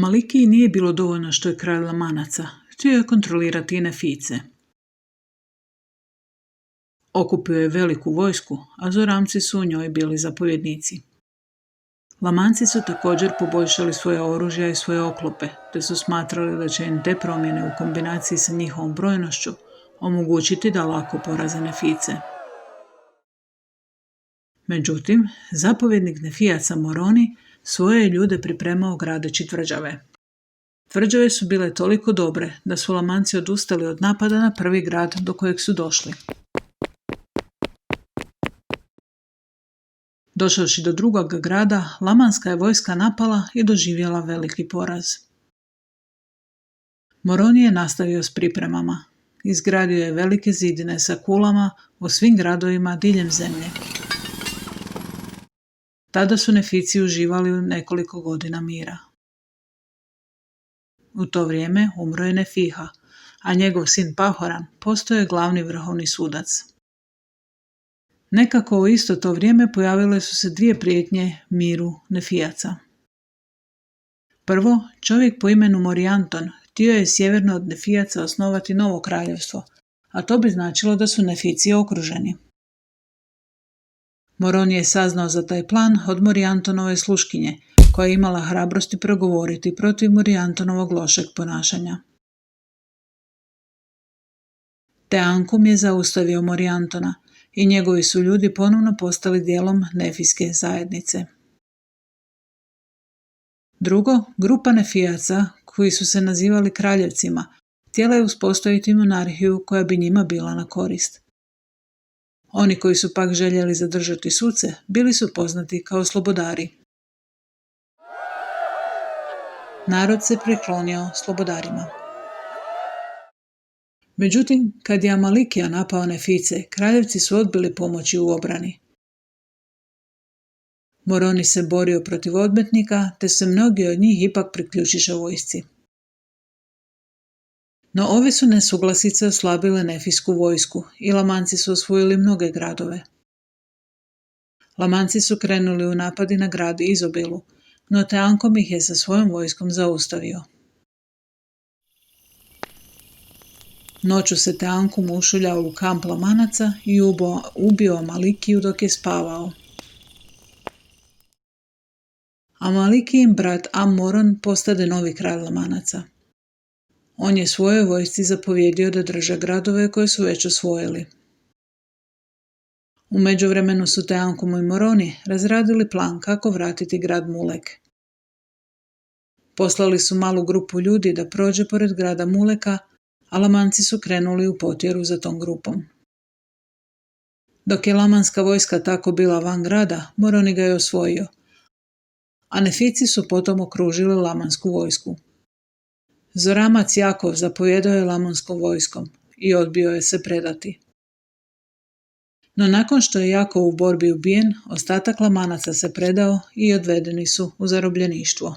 Amalikiji nije bilo dovoljno što je kralj Lamanaca, htio je kontrolirati i Nefice. Okupio je veliku vojsku, a Zoramci su u njoj bili zapovjednici. Lamanci su također poboljšali svoje oružja i svoje oklope, te su smatrali da će im te promjene u kombinaciji sa njihovom brojnošću omogućiti da lako poraze Nefice. Međutim, zapovjednik Nefijaca Moroni svoje je ljude pripremao gradeći tvrđave. Tvrđave su bile toliko dobre da su Lamanci odustali od napada na prvi grad do kojeg su došli. Došavši do drugog grada, lamanska je vojska napala i doživjela veliki poraz. Moroni je nastavio s pripremama. Izgradio je velike zidine sa kulama u svim gradovima diljem zemlje. Tada su Nefici uživali u nekoliko godina mira. U to vrijeme umro je Nefiha, a njegov sin Pahoran postao je glavni vrhovni sudac. Nekako u isto to vrijeme pojavile su se dvije prijetnje miru Nefijaca. Prvo, čovjek po imenu Morijanton htio je sjeverno od Nefijaca osnovati novo kraljevstvo, a to bi značilo da su Nefici okruženi. Moroni je saznao za taj plan od Morijantonove sluškinje, koja je imala hrabrosti progovoriti protiv Morijantonovog lošeg ponašanja. Teankum je zaustavio Morijantona i njegovi su ljudi ponovno postali dijelom Nefijske zajednice. Drugo, grupa Nefijaca, koji su se nazivali kraljevcima, htjela je uspostaviti monarhiju koja bi njima bila na korist. Oni koji su pak željeli zadržati suce, bili su poznati kao slobodari. Narod se priklonio slobodarima. Međutim, kad je Amalikija napao Nefice, kraljevci su odbili pomoći u obrani. Moroni se borio protiv odmetnika, te se mnogi od njih ipak priključiše vojsci. No ove su nesuglasice oslabile Nefijsku vojsku i Lamanci su osvojili mnoge gradove. Lamanci su krenuli u napadi na grad Izobilu, no Teankom ih je sa svojom vojskom zaustavio. Noću se Teankum ušuljao u kamp Lamanaca i ubio Amalikiju dok je spavao. Amalikijin brat Am-Moron postade novi kralj Lamanaca. On je svojoj vojsci zapovjedio da drže gradove koje su već osvojili. U međuvremenu su Teankum i Moroni razradili plan kako vratiti grad Mulek. Poslali su malu grupu ljudi da prođe pored grada Muleka, a Lamanci su krenuli u potjeru za tom grupom. Dok je lamanska vojska tako bila van grada, Moroni ga je osvojio, a Nefici su potom okružili lamansku vojsku. Zoramac Jakov zapovijedao je lamonskom vojskom i odbio je se predati. No nakon što je Jakov u borbi ubijen, ostatak Lamanaca se predao i odvedeni su u zarobljeništvo.